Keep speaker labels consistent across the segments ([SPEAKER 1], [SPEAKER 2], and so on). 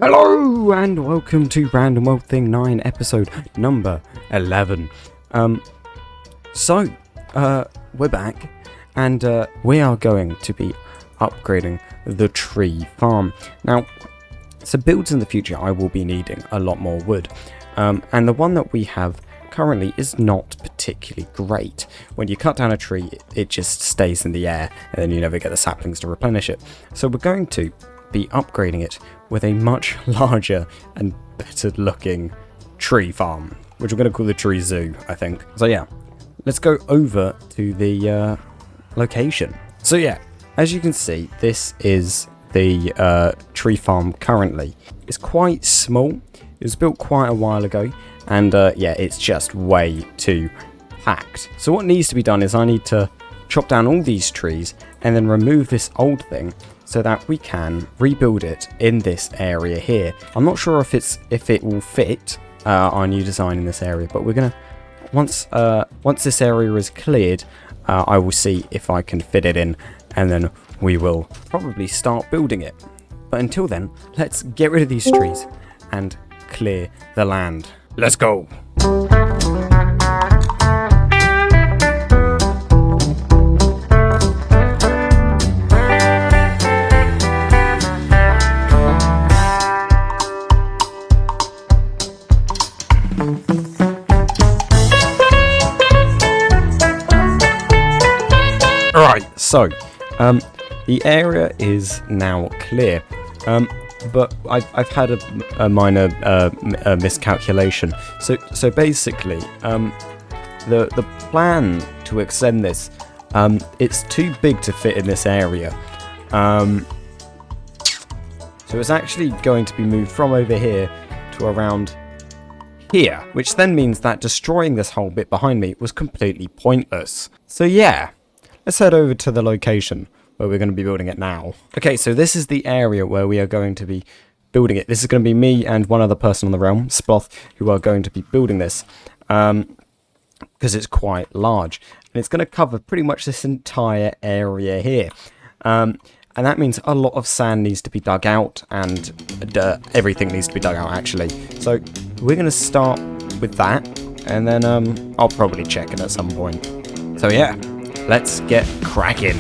[SPEAKER 1] Hello and welcome to Random World Thing 9 episode number 11. We're back and we are going to be upgrading the tree farm. Now, so builds in the future I will be needing a lot more wood, and the one that we have currently is not particularly great. When you cut down a tree, it just stays in the air and then you never get the saplings to replenish it. So we're going to be upgrading it with a much larger and better looking tree farm, which we're going to call the tree zoo, I think. So yeah, let's go over to the location. So yeah, as you can see, this is the tree farm currently. It's quite small. It was built quite a while ago, and yeah, it's just way too packed. So what needs to be done is I need to chop down all these trees and then remove this old thing so that we can rebuild it in this area here. I'm not sure if it will fit our new design in this area, but we're gonna once this area is cleared, I will see if I can fit it in, and then we will probably start building it. But until then, let's get rid of these trees and clear the land. Let's go. Alright, so the area is now clear, but I've had a minor miscalculation. So basically, the plan to extend this, it's too big to fit in this area. So it's actually going to be moved from over here to around here, which then means that destroying this whole bit behind me was completely pointless. So yeah, let's head over to the location where we're going to be building it now. Okay, so this is the area where we are going to be building it. This is going to be me and one other person on the realm, Sploth, who are going to be building this, because it's quite large. And it's going to cover pretty much this entire area here. And that means a lot of sand needs to be dug out, and everything needs to be dug out, actually. So we're going to start with that, and then I'll probably check it at some point. So yeah, let's get cracking.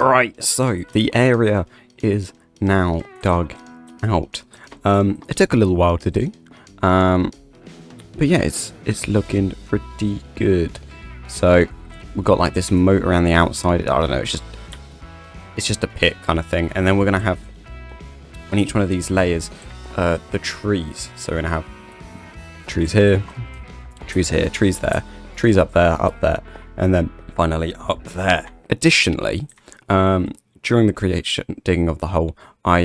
[SPEAKER 1] Right, so the area is now dug out. It took a little while to do, but yeah, it's looking pretty good. So we've got like this moat around the outside. I don't know, it's just a pit kind of thing, and then we're gonna have on each one of these layers the trees. So we're gonna have trees here, trees there, trees up there, and then finally up there. Additionally, during the digging of the hole, my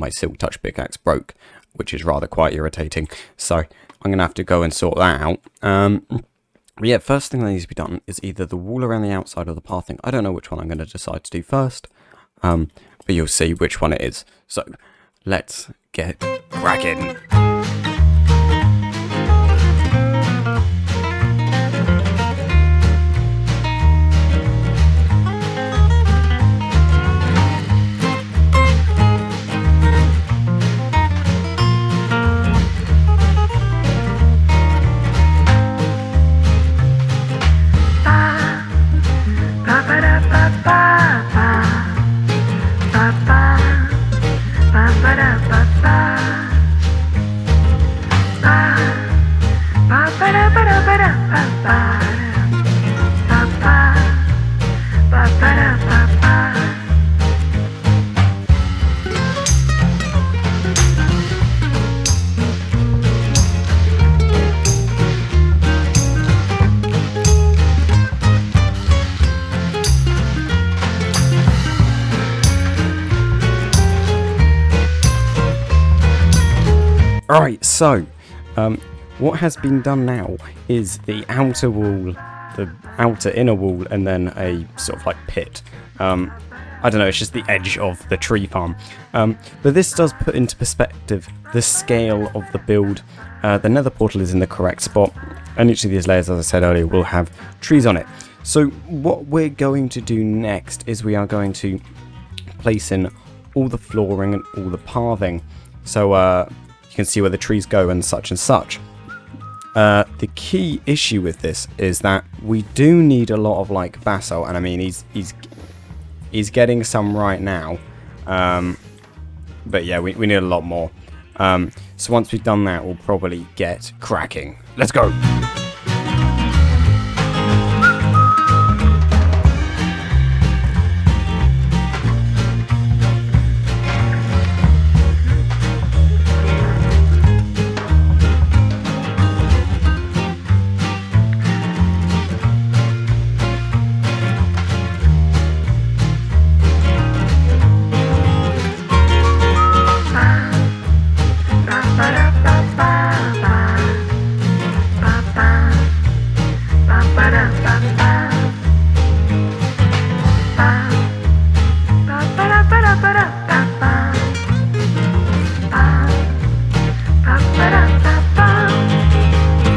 [SPEAKER 1] silk touch pickaxe broke, which is rather quite irritating. So I'm gonna have to go and sort that out. But yeah, first thing that needs to be done is either the wall around the outside or the pathing. I don't know which one I'm gonna decide to do first, but you'll see which one it is. So let's get cracking.
[SPEAKER 2] Ba-ba-da.
[SPEAKER 1] Alright, so what has been done now is the outer wall, the outer inner wall, and then a sort of like pit. I don't know, it's just the edge of the tree farm. But this does put into perspective the scale of the build. The nether portal is in the correct spot, and each of these layers, as I said earlier, will have trees on it. So what we're going to do next is we are going to place in all the flooring and all the pathing, so you can see where the trees go and such and such. The key issue with this is that we do need a lot of like basalt, and I mean he's getting some right now, but yeah, we need a lot more. So once we've done that, we'll probably get cracking. Let's go.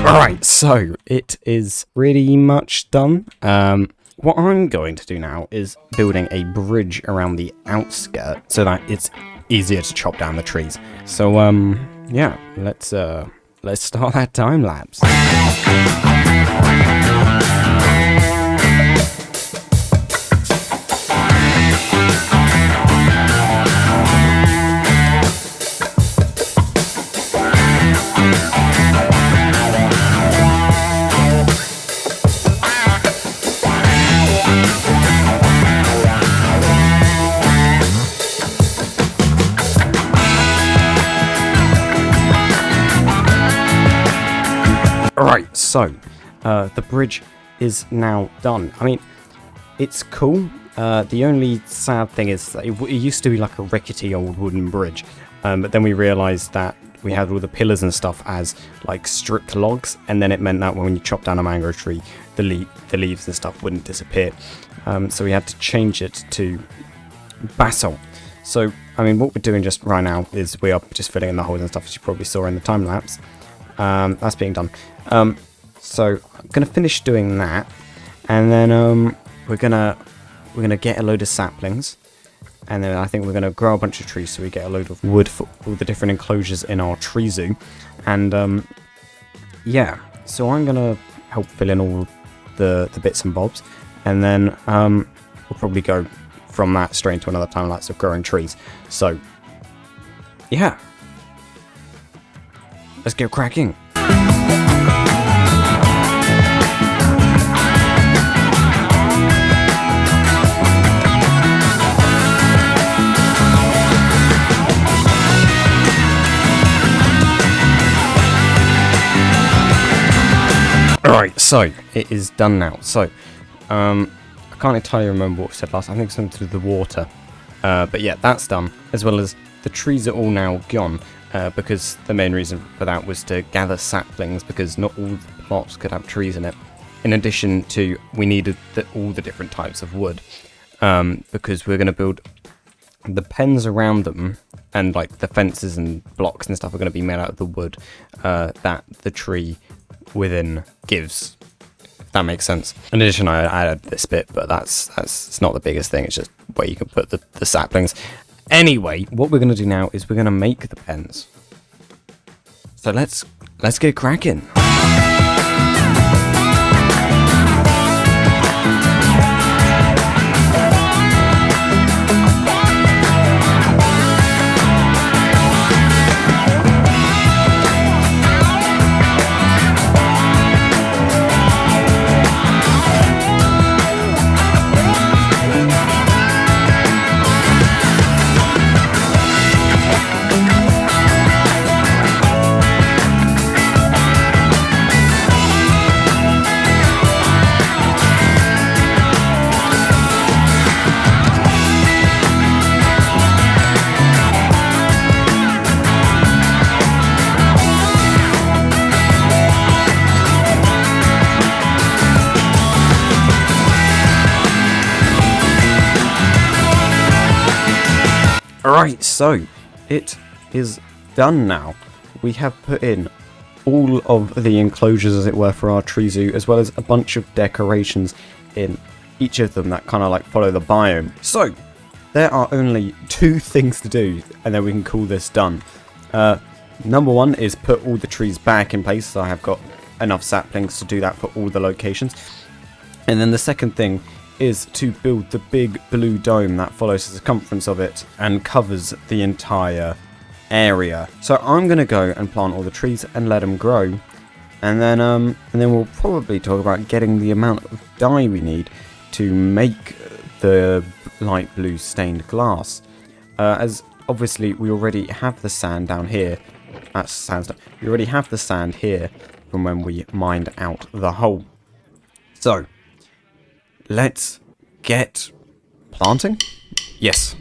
[SPEAKER 1] Alright, so it is pretty much done. What I'm going to do now is building a bridge around the outskirt so that it's easier to chop down the trees. So yeah, let's start that time lapse. Alright, so the bridge is now done. I mean, it's cool. The only sad thing is that it used to be like a rickety old wooden bridge, but then we realised that we had all the pillars and stuff as like stripped logs, and then it meant that when you chop down a mango tree, the leaves and stuff wouldn't disappear. So we had to change it to basalt. So, I mean, what we're doing just right now is we are just filling in the holes and stuff, as you probably saw in the time lapse. That's being done. So I'm gonna finish doing that, and then we're gonna get a load of saplings, and then I think we're gonna grow a bunch of trees so we get a load of wood for all the different enclosures in our tree zoo. And yeah, so I'm gonna help fill in all the bits and bobs, and then we'll probably go from that straight into another time lapse of growing trees. So yeah, let's get cracking. Alright, so it is done now. So I can't entirely remember what we said last. I think it's something to do with the water. But yeah, that's done. As well as the trees are all now gone. Because the main reason for that was to gather saplings, because not all the plots could have trees in it. In addition to, we needed all the different types of wood, because we're going to build the pens around them, and like the fences and blocks and stuff are going to be made out of the wood that the tree within gives, if that makes sense. In addition, I added this bit, but that's not the biggest thing. It's just where you can put the saplings. Anyway, what we're going to do now is we're going to make the pens. So let's get cracking. Alright, so it is done now. We have put in all of the enclosures, as it were, for our tree zoo, as well as a bunch of decorations in each of them that kind of like follow the biome. So there are only 2 things to do, and then we can call this done. Number 1 is put all the trees back in place, so I have got enough saplings to do that for all the locations. And then the second thing is to build the big blue dome that follows the circumference of it and covers the entire area. So I'm gonna go and plant all the trees and let them grow, and then we'll probably talk about getting the amount of dye we need to make the light blue stained glass. As obviously we already have the sand down here. That's sandstone. We already have the sand here from when we mined out the hole. So let's get planting. Yes.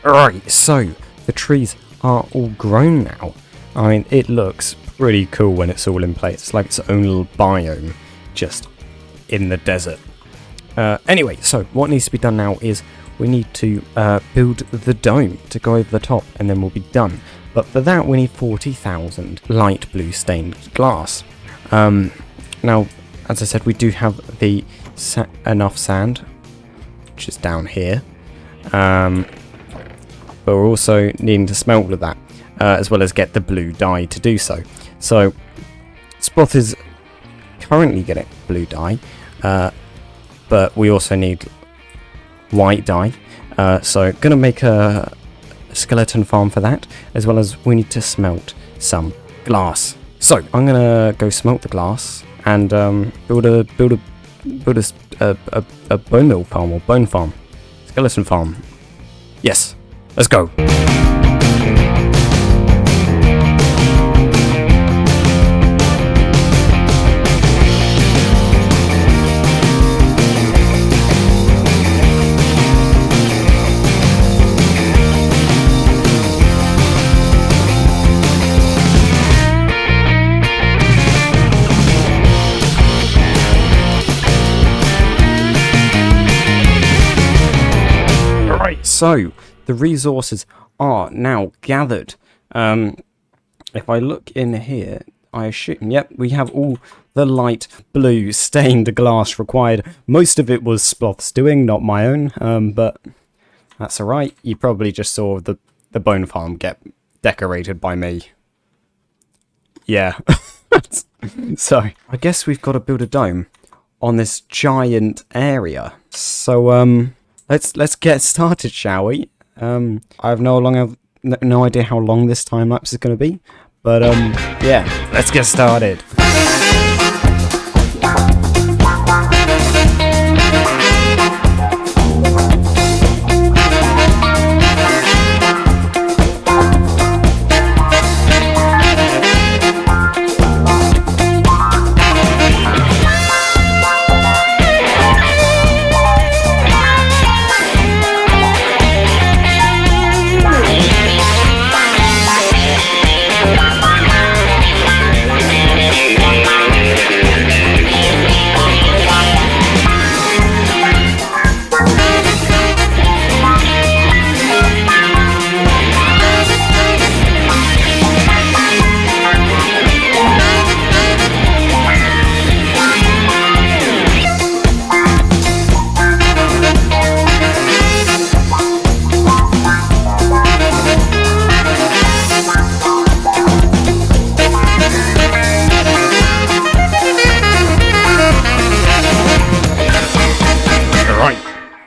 [SPEAKER 1] Alright, so the trees are all grown now. I mean, it looks pretty cool when it's all in place. It's like its own little biome just in the desert. Anyway, so what needs to be done now is we need to build the dome to go over the top, and then we'll be done. But for that we need 40,000 light blue stained glass. Now, as I said, we do have the enough sand, which is down here. But we're also needing to smelt all of that, as well as get the blue dye to do so. So Sploth is currently getting blue dye, but we also need white dye. So gonna make a skeleton farm for that, as well as we need to smelt some glass. So I'm gonna go smelt the glass and build a bone mill farm, or bone farm, skeleton farm. Yes, let's go. So the resources are now gathered. If I look in here, I assume, yep, we have all the light blue stained glass required. Most of it was Sploth's doing, not my own, but that's alright. You probably just saw the bone farm get decorated by me. Yeah. So I guess we've got to build a dome on this giant area. So Let's get started, shall we? I have no idea how long this time lapse is going to be, but yeah, let's get started.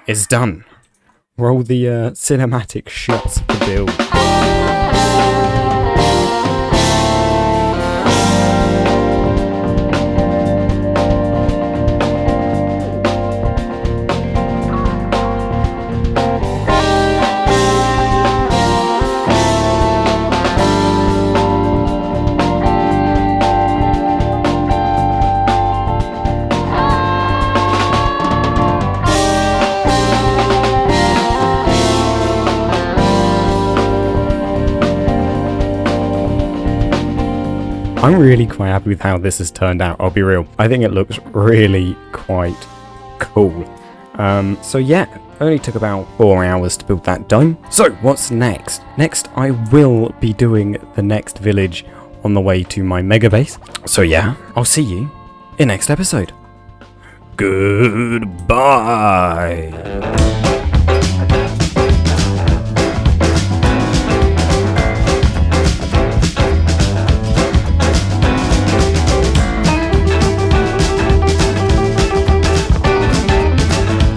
[SPEAKER 1] It's done. Roll the cinematic shots of the build. I'm really quite happy with how this has turned out, I'll be real. I think it looks really quite cool. So yeah, only took about 4 hours to build that dome. So what's next? Next, I will be doing the next village on the way to my mega base. So yeah, I'll see you in next episode. Goodbye.